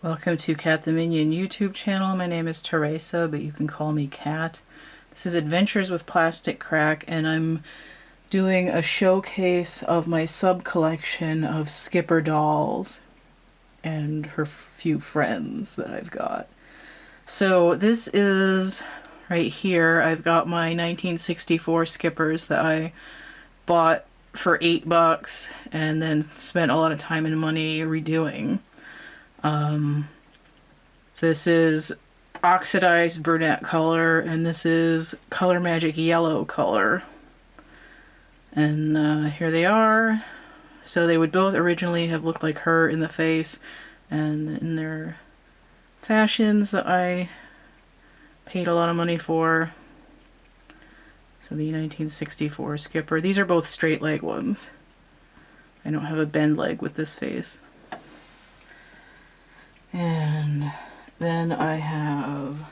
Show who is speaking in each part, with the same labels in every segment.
Speaker 1: Welcome to CATtheMinion YouTube channel. My name is Teresa, but you can call me Cat. This is Adventures with Plastic Crack, and I'm doing a showcase of my sub-collection of Skipper dolls and her few friends that I've got. So this is right here. I've got my 1964 Skippers that I bought for $8 and then spent a lot of time and money redoing. This is oxidized brunette color, and this is Color Magic yellow color. And here they are. So they would both originally have looked like her in the face, and in their fashions that I paid a lot of money for. So the 1964 Skipper. These are both straight leg ones. I don't have a bend leg with this face. And then I have,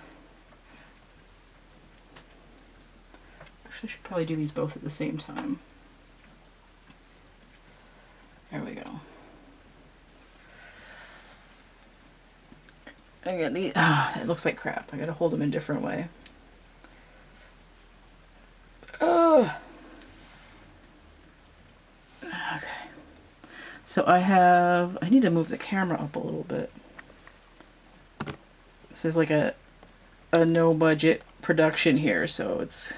Speaker 1: actually I should probably do these both at the same time. There we go. Again, it looks like crap. I gotta hold them in a different way. Okay. So I need to move the camera up a little bit. This is like a no budget production here, so it's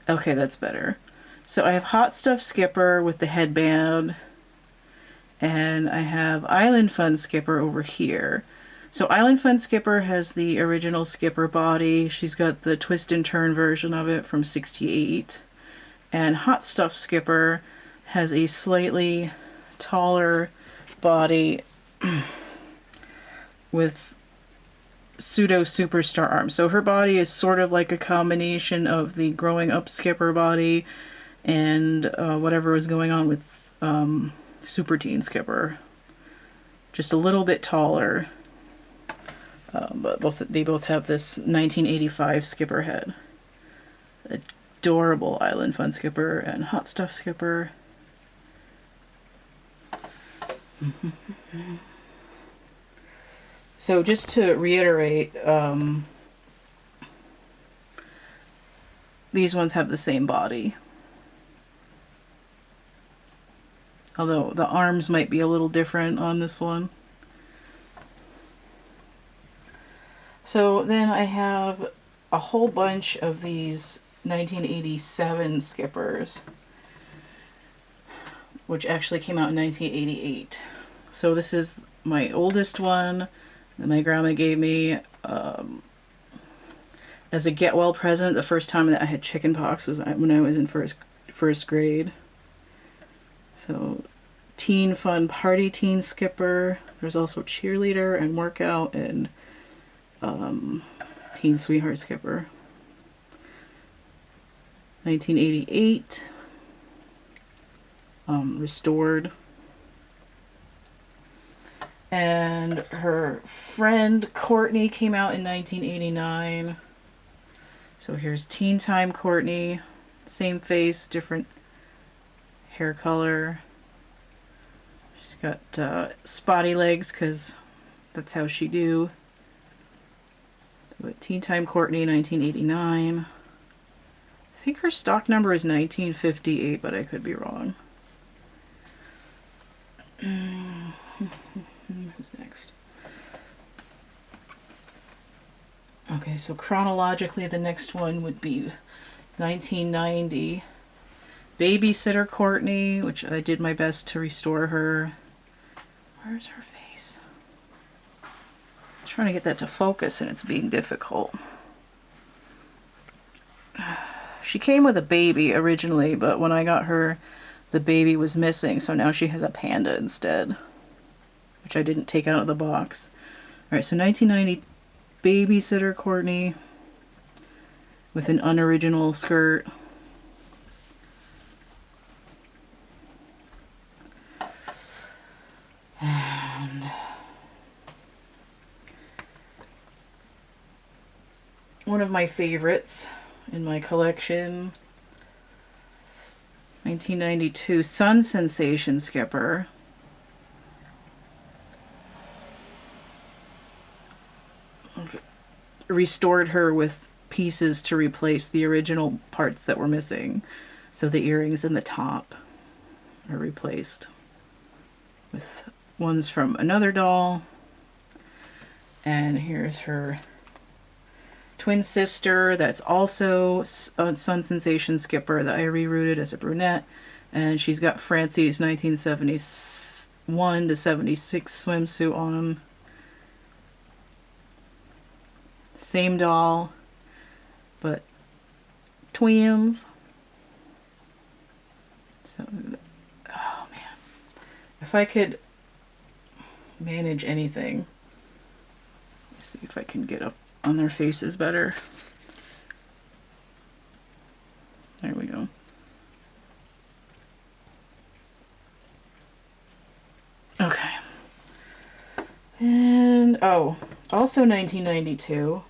Speaker 1: okay. That's better. So I have Hot Stuff Skipper with the headband, and I have Island Fun Skipper over here. So Island Fun Skipper has the original Skipper body. She's got the twist and turn version of it from '68, and Hot Stuff Skipper has a slightly taller body with pseudo superstar arms. So her body is sort of like a combination of the growing up Skipper body and whatever was going on with Super Teen Skipper. Just a little bit taller, but they both have this 1985 Skipper head. Adorable Island Fun Skipper and Hot Stuff Skipper. So just to reiterate, these ones have the same body. Although the arms might be a little different on this one. So then I have a whole bunch of these 1987 Skippers, which actually came out in 1988. So this is my oldest one that my grandma gave me as a get well present. The first time that I had chicken pox was when I was in first grade. So Teen Fun Party Teen Skipper. There's also Cheerleader and Workout and Teen Sweetheart Skipper. 1988. Restored. And her friend Courtney came out in 1989. So here's Teen Time Courtney. Same face, different hair color. She's got spotty legs because that's how she do. But Teen Time Courtney, 1989. I think her stock number is 1958, but I could be wrong. Who's next? Okay, so chronologically the next one would be 1990. Babysitter Courtney, which I did my best to restore her. Where's her face? I'm trying to get that to focus and it's being difficult. She came with a baby originally, but when I got her, the baby was missing, so now she has a panda instead, which I didn't take out of the box. Alright, so 1990 Babysitter Courtney with an unoriginal skirt. And one of my favorites in my collection, 1992 Sun Sensation Skipper. restored her with pieces to replace the original parts that were missing. So the earrings and the top are replaced with ones from another doll. And here's her twin sister that's also a Sun Sensation Skipper that I rerouted as a brunette. And she's got Francie's 1971 to 76 swimsuit on. Same doll, but twins. So, oh man. If I could manage anything, let's see if I can get up on their faces better. There we go. Okay. And, oh, also 1992.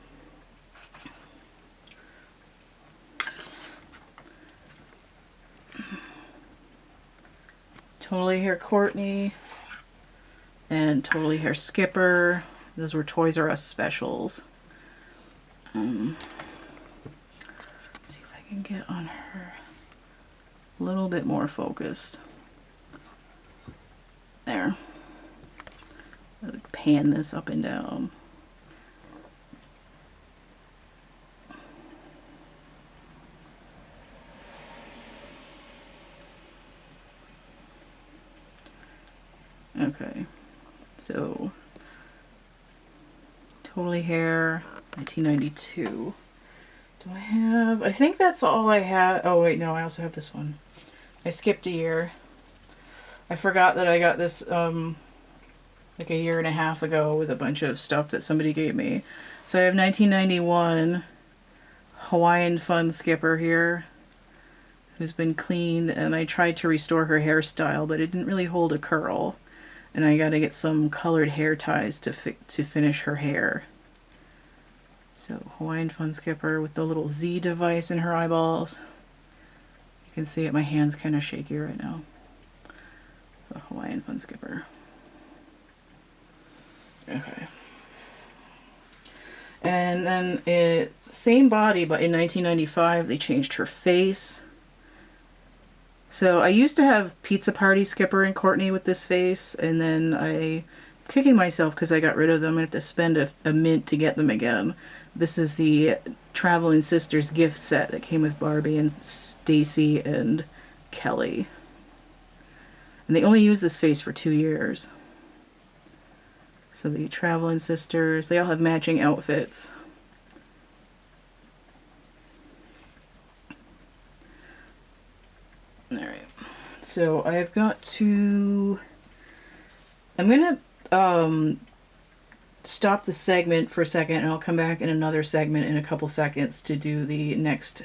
Speaker 1: Totally Hair Courtney and Totally Hair Skipper. Those were Toys R Us specials. Let's see if I can get on her a little bit more focused. There. I'll pan this up and down. Okay, so Totally Hair, 1992. Do I have, I think that's all I have. Oh wait, no, I also have this one. I skipped a year. I forgot that I got this like a year and a half ago with a bunch of stuff that somebody gave me. So I have 1991 Hawaiian Fun Skipper here, who's been cleaned, and I tried to restore her hairstyle, but it didn't really hold a curl. And I gotta get some colored hair ties to finish her hair. So Hawaiian Fun Skipper with the little Z device in her eyeballs. You can see it, my hand's kind of shaky right now. The Hawaiian Fun Skipper. Okay. And then same body, but in 1995 they changed her face. So I used to have Pizza Party Skipper and Courtney with this face, and then I'm kicking myself because I got rid of them. I have to spend a mint to get them again. This is the Traveling Sisters gift set that came with Barbie and Stacy and Kelly. And they only used this face for 2 years. So the Traveling Sisters, they all have matching outfits. Alright, so I've got to, I'm going to stop the segment for a second, and I'll come back in another segment in a couple seconds to do the next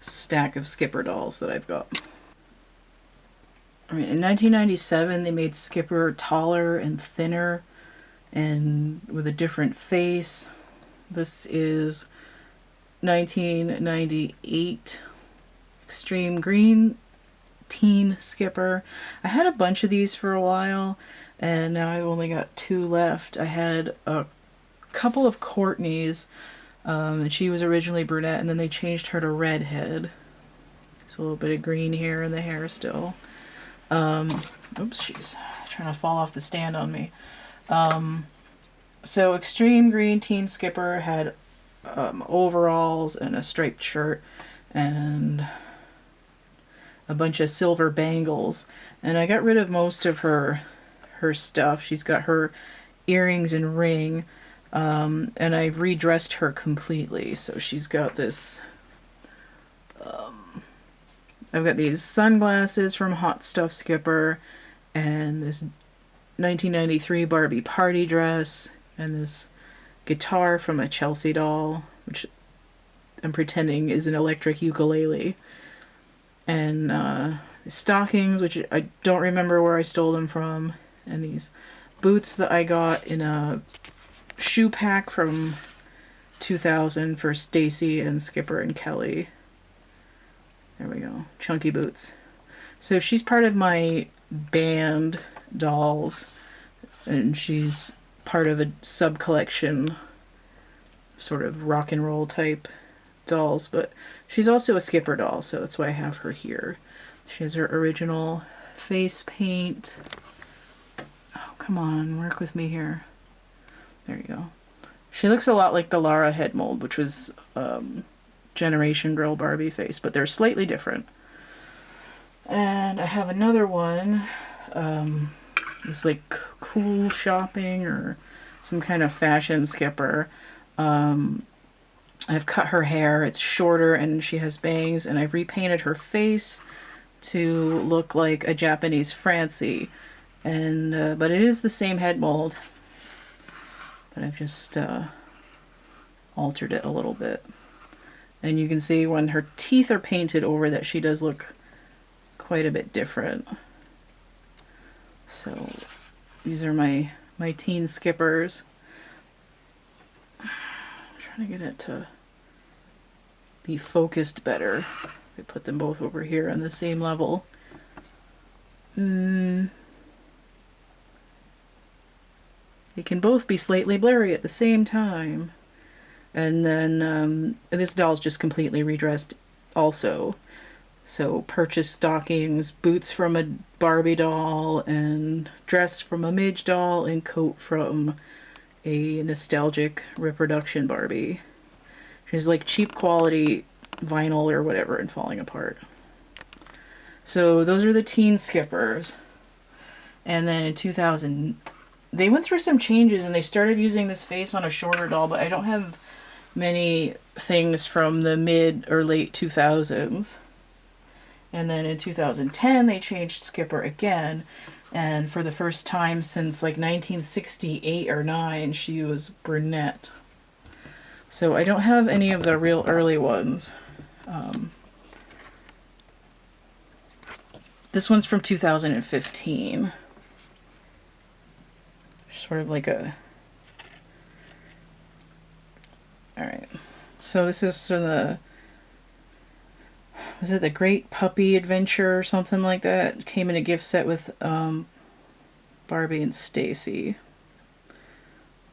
Speaker 1: stack of Skipper dolls that I've got. Alright, in 1997 they made Skipper taller and thinner and with a different face. This is 1998 Extreme Green Teen Skipper. I had a bunch of these for a while, and now I've only got 2 left. I had a couple of Courtneys, and she was originally brunette, and then they changed her to redhead. So a little bit of green hair in the hair still. Oops, she's trying to fall off the stand on me. So Extreme Green Teen Skipper had overalls and a striped shirt and a bunch of silver bangles, and I got rid of most of her stuff. She's got her earrings and ring, and I've redressed her completely. So she's got this, I've got these sunglasses from Hot Stuff Skipper, and this 1993 Barbie party dress, and this guitar from a Chelsea doll, which I'm pretending is an electric ukulele. And stockings, which I don't remember where I stole them from, and these boots that I got in a shoe pack from 2000 for Stacy and Skipper and Kelly. There we go, chunky boots. So she's part of my band dolls, and she's part of a sub collection sort of rock and roll type dolls, but she's also a Skipper doll, so that's why I have her here. She has her original face paint. Oh, come on, work with me here. There you go. She looks a lot like the Lara head mold, which was Generation Girl Barbie face, but they're slightly different. And I have another one. It's like cool shopping or some kind of fashion Skipper. I've cut her hair. It's shorter and she has bangs, and I've repainted her face to look like a Japanese Francie. And but it is the same head mold, but I've just altered it a little bit. And you can see when her teeth are painted over that she does look quite a bit different. So these are my teen Skippers. I'm trying to get it to be focused better. I put them both over here on the same level. They can both be slightly blurry at the same time. And then this doll's just completely redressed also. So purchase stockings, boots from a Barbie doll, and dress from a Midge doll, and coat from a nostalgic reproduction Barbie. She's like cheap quality vinyl or whatever and falling apart. So those are the teen Skippers. And then in 2000, they went through some changes and they started using this face on a shorter doll, but I don't have many things from the mid or late 2000s. And then in 2010, they changed Skipper again. And for the first time since like 1968 or 9, she was brunette. So I don't have any of the real early ones. This one's from 2015. Sort of like a... Alright. So this is from the... Was it the Great Puppy Adventure or something like that? It came in a gift set with Barbie and Stacy.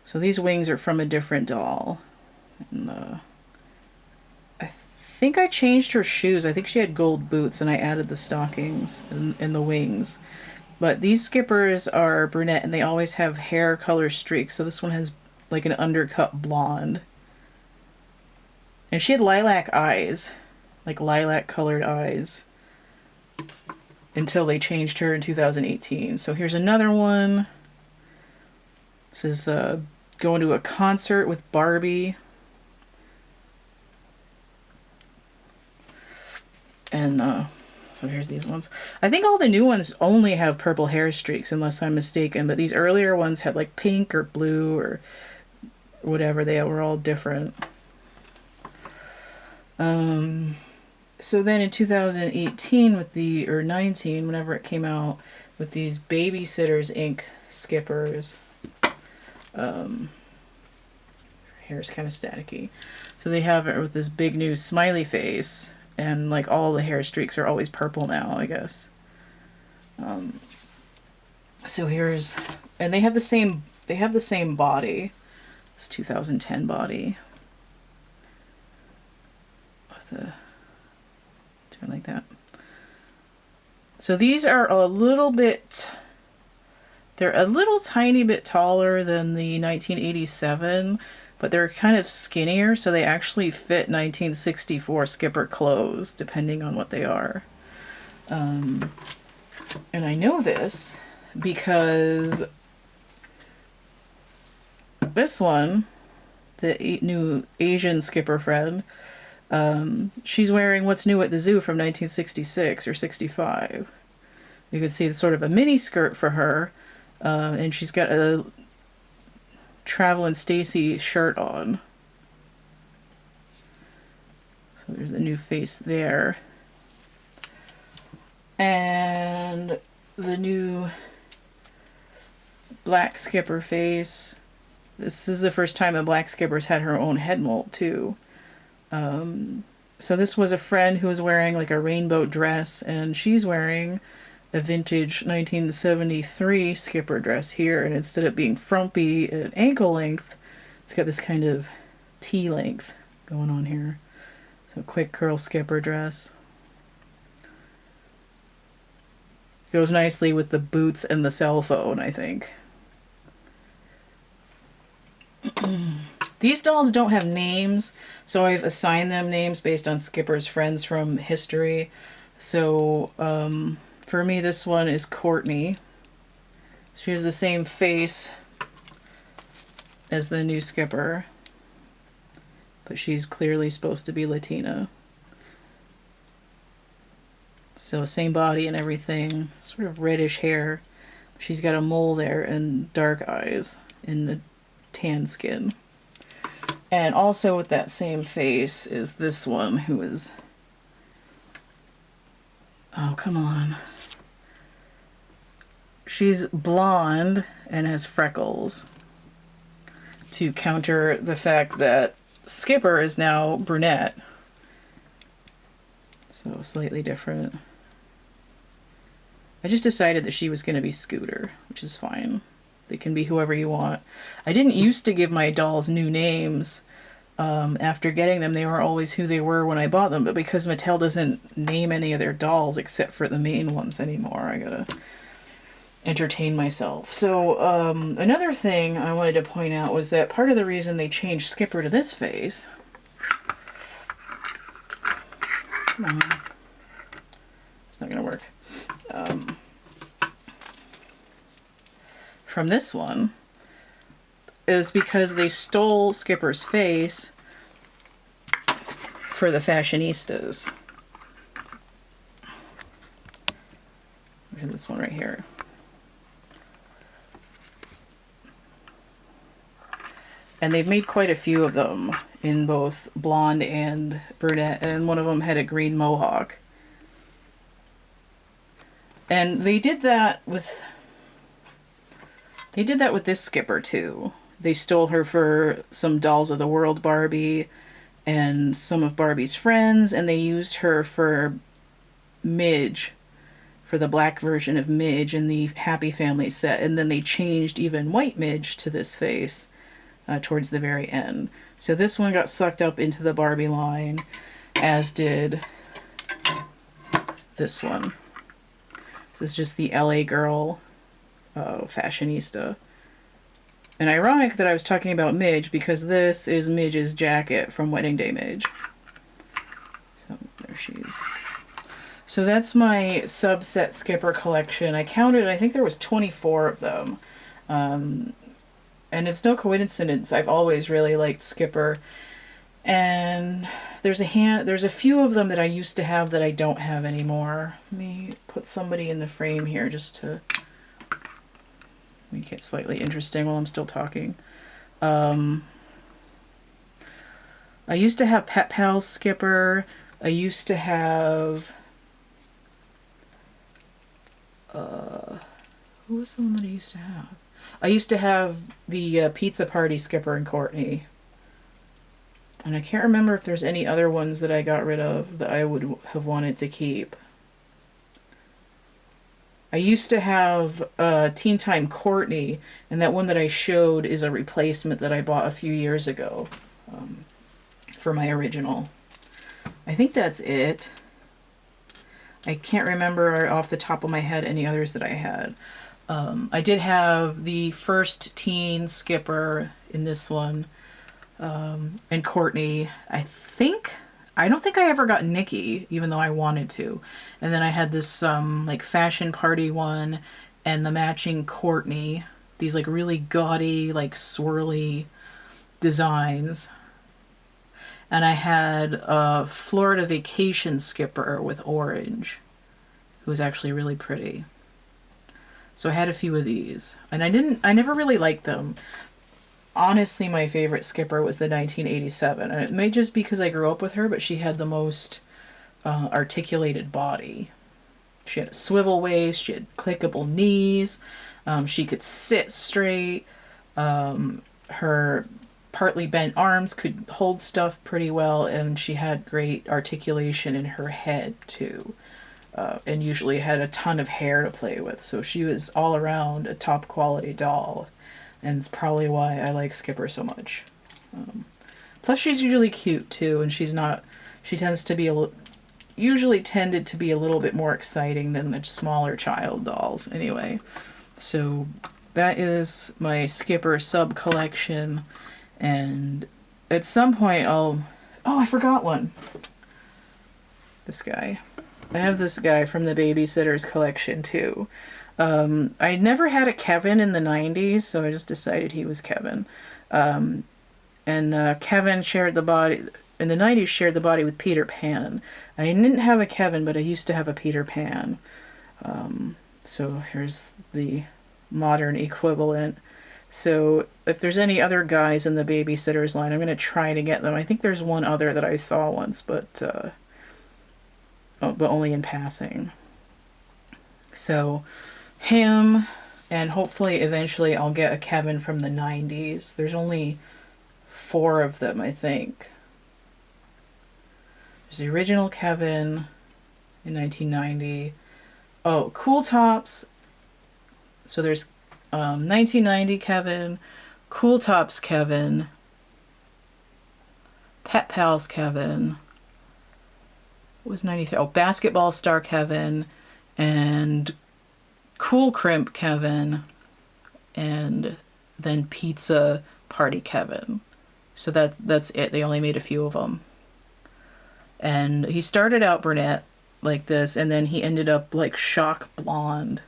Speaker 1: So these wings are from a different doll. And I think I changed her shoes. I think she had gold boots and I added the stockings and the wings. But these Skippers are brunette and they always have hair color streaks. So this one has like an undercut blonde. And she had lilac eyes. Like lilac colored eyes. Until they changed her in 2018. So here's another one. This is going to a concert with Barbie. And so here's these ones. I think all the new ones only have purple hair streaks, unless I'm mistaken. But these earlier ones had like pink or blue or whatever. They were all different. So then in 2018 with the, or 19, whenever it came out, with these Babysitters Inc. Skippers. Hair's kind of staticky. So they have it with this big new smiley face. And like all the hair streaks are always purple now, I guess. So here's, and they have the same body. It's 2010 body. With the turn like that. So these are a little bit, they're a little tiny bit taller than the 1987, but they're kind of skinnier, so they actually fit 1964 Skipper clothes, depending on what they are. And I know this because this one, the new Asian Skipper friend, she's wearing What's New at the Zoo from 1966 or 65. You can see it's sort of a mini skirt for her, and she's got a Travelin' Stacy shirt on. So there's a new face there. And the new black Skipper face. This is the first time a black Skipper's had her own head mold too. So this was a friend who was wearing like a rainbow dress, and she's wearing a vintage 1973 Skipper dress here, and instead of being frumpy at ankle length, it's got this kind of T-length going on here. So quick curl skipper dress. Goes nicely with the boots and the cell phone, I think. These dolls don't have names, so I've assigned them names based on Skipper's friends from history. So for me, this one is Courtney. She has the same face as the new Skipper, but she's clearly supposed to be Latina. So same body and everything, sort of reddish hair. She's got a mole there and dark eyes and a tan skin. And also with that same face is this one, who is... Oh, come on. She's blonde and has freckles to counter the fact that Skipper is now brunette. So slightly different. I just decided that she was going to be Scooter, which is fine. They can be whoever you want. I didn't used to give my dolls new names. After getting them, they were always who they were when I bought them. But because Mattel doesn't name any of their dolls except for the main ones anymore, I gotta entertain myself. So another thing I wanted to point out was that part of the reason they changed Skipper to this face... Come on. It's not gonna work. From this one is because they stole Skipper's face for the fashionistas. Look at this one right here. And they've made quite a few of them in both blonde and brunette, and one of them had a green mohawk. And they did that with this Skipper too. They stole her for some Dolls of the World Barbie and some of Barbie's friends, and they used her for Midge, for the black version of Midge in the Happy Family set, and then they changed even White Midge to this face towards the very end. So this one got sucked up into the Barbie line, as did this one. This is just the LA girl fashionista. And ironic that I was talking about Midge, because this is Midge's jacket from Wedding Day Midge. So there she is. So that's my subset Skipper collection. I counted, I think there was 24 of them. And it's no coincidence, I've always really liked Skipper. And there's a few of them that I used to have that I don't have anymore. Let me put somebody in the frame here just to make it slightly interesting while I'm still talking. I used to have Pet Pals Skipper. I used to have... who was the one that I used to have? I used to have the Pizza Party Skipper and Courtney. And I can't remember if there's any other ones that I got rid of that I would have wanted to keep. I used to have Teen Time Courtney, and that one that I showed is a replacement that I bought a few years ago for my original. I think that's it. I can't remember off the top of my head any others that I had. I did have the first teen Skipper in this one, and Courtney. I don't think I ever got Nikki, even though I wanted to. And then I had this like fashion party one and the matching Courtney. These like really gaudy, like swirly designs. And I had a Florida Vacation Skipper with orange, who was actually really pretty. So I had a few of these, and I never really liked them. Honestly, my favorite Skipper was the 1987, and it may just be because I grew up with her, but she had the most articulated body. She had a swivel waist, she had clickable knees, she could sit straight, her partly bent arms could hold stuff pretty well, and she had great articulation in her head too. And usually had a ton of hair to play with, so she was all around a top quality doll, and it's probably why I like Skipper so much. Plus she's usually cute too, and she's not, she tends to be usually tended to be a little bit more exciting than the smaller child dolls anyway. So that is my Skipper sub collection, and at some point I'll, oh, I forgot one. This guy. I have this guy from the Babysitters collection too. I never had a Kevin in the 90s, so I just decided he was Kevin. And Kevin shared the body, in the 90s, shared the body with Peter Pan. I didn't have a Kevin, but I used to have a Peter Pan. So here's the modern equivalent. So if there's any other guys in the Babysitters line, I'm going to try to get them. I think there's one other that I saw once, but only in passing. So him, and hopefully eventually I'll get a Kevin from the 90s. There's only 4 of them, I think. There's the original Kevin in 1990. Oh, Cool Tops. So there's 1990 Kevin, Cool Tops Kevin, Pet Pals Kevin. What was 93? Oh, Basketball Star Kevin, and Cool Crimp Kevin, and then Pizza Party Kevin. So that's it. They only made a few of them. And he started out brunette like this, and then he ended up like shock blonde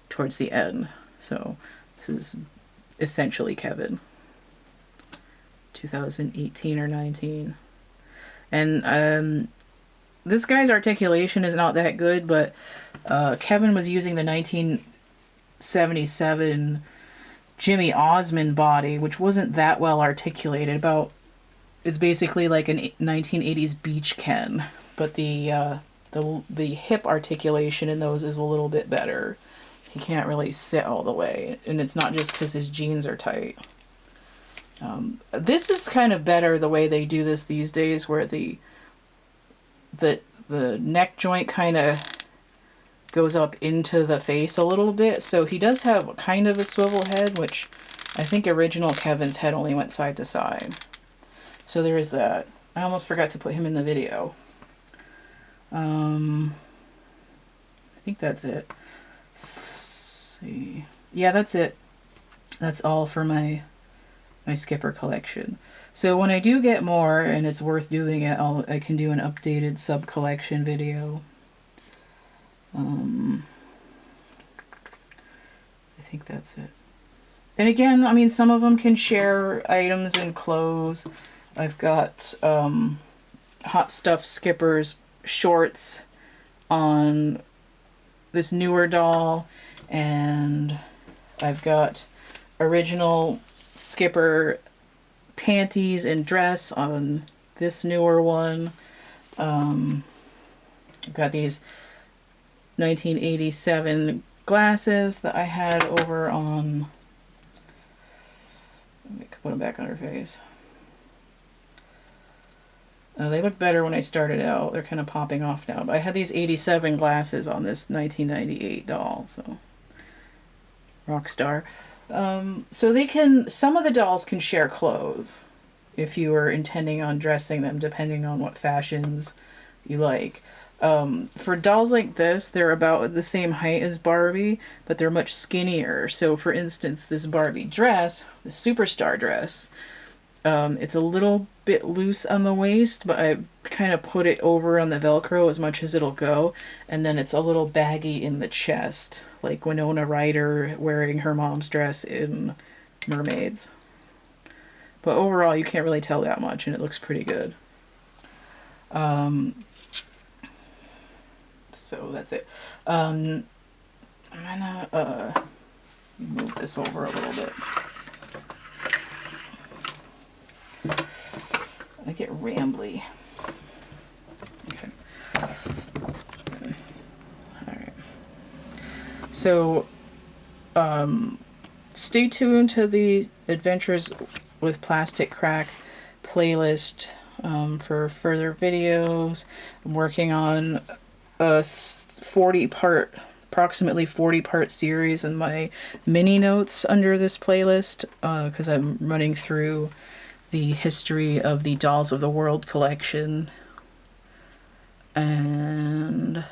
Speaker 1: towards the end. So this is essentially Kevin. 2018 or 19. And this guy's articulation is not that good, but Kevin was using the 1977 Jimmy Osmond body, which wasn't that well articulated. It's basically like a 1980s beach Ken, but the hip articulation in those is a little bit better. He can't really sit all the way, and it's not just because his jeans are tight. This is kind of better the way they do this these days, where the neck joint kind of goes up into the face a little bit. So he does have kind of a swivel head, which I think original Kevin's head only went side to side. So there is that. I almost forgot to put him in the video. I think that's it. See. Yeah, that's it. That's all for my Skipper collection. So when I do get more, and it's worth doing it, I can do an updated sub-collection video. I think that's it. And again, I mean, some of them can share items and clothes. I've got Hot Stuff Skipper's shorts on this newer doll, and I've got original Skipper panties and dress on this newer one. I've got these 1987 glasses that I had over on, let me put them back on her face. They look better when I started out. They're kind of popping off now. But I had these 87 glasses on this 1998 doll, so rock star. So they can, some of the dolls can share clothes if you are intending on dressing them, depending on what fashions you like. For dolls like this, they're about the same height as Barbie, but they're much skinnier. So for instance, this Barbie dress, the Superstar dress, it's a little bit loose on the waist, but I kind of put it over on the Velcro as much as it'll go, and then it's a little baggy in the chest, like Winona Ryder wearing her mom's dress in Mermaids. But overall, you can't really tell that much, and it looks pretty good. So that's it. I'm gonna move this over a little bit. I get rambly. Okay. Alright. So, stay tuned to the Adventures with Plastic Crack playlist for further videos. I'm working on a approximately 40-part series in my mini notes under this playlist, because I'm running through the history of the Dolls of the World collection. And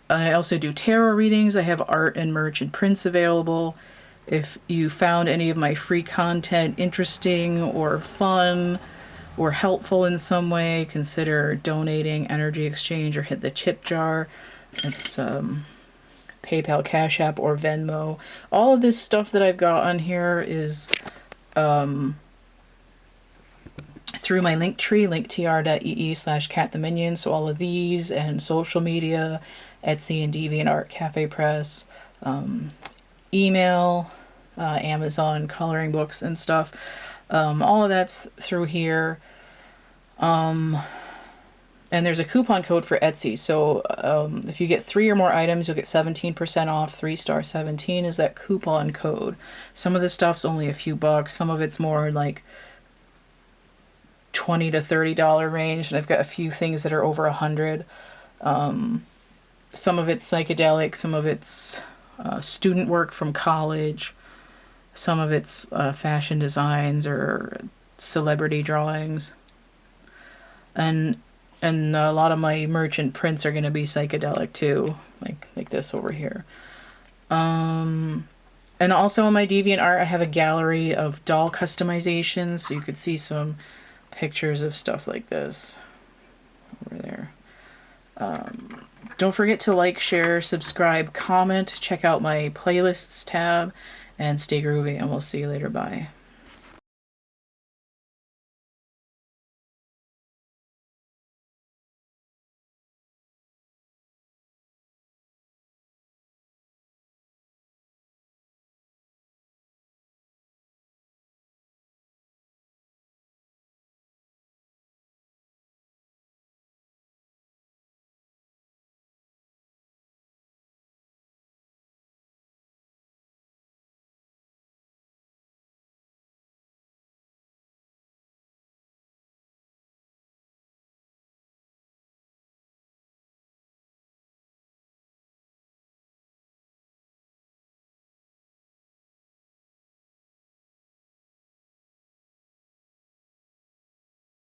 Speaker 1: I also do tarot readings. I have art and merch and prints available. If you found any of my free content interesting or fun or helpful in some way, consider donating, energy exchange, or hit the tip jar. It's PayPal, Cash App, or Venmo. All of this stuff that I've got on here is through my Linktree, linktr.ee/CATtheMinion. So all of these and social media, Etsy and DeviantArt, Cafe Press, email, Amazon, coloring books and stuff. All of that's through here. And there's a coupon code for Etsy. So if you get 3 or more items, you'll get 17% off. 3*17 is that coupon code. Some of the stuff's only a few bucks. Some of it's more like $20 to $30 range. And I've got a few things that are over $100. Some of it's psychedelic. Some of it's student work from college. Some of it's fashion designs or celebrity drawings. And a lot of my merchant prints are going to be psychedelic too, like this over here. And also on my DeviantArt, I have a gallery of doll customizations, so you could see some pictures of stuff like this over there. Don't forget to like, share, subscribe, comment, check out my playlists tab, and stay groovy, and we'll see you later. Bye.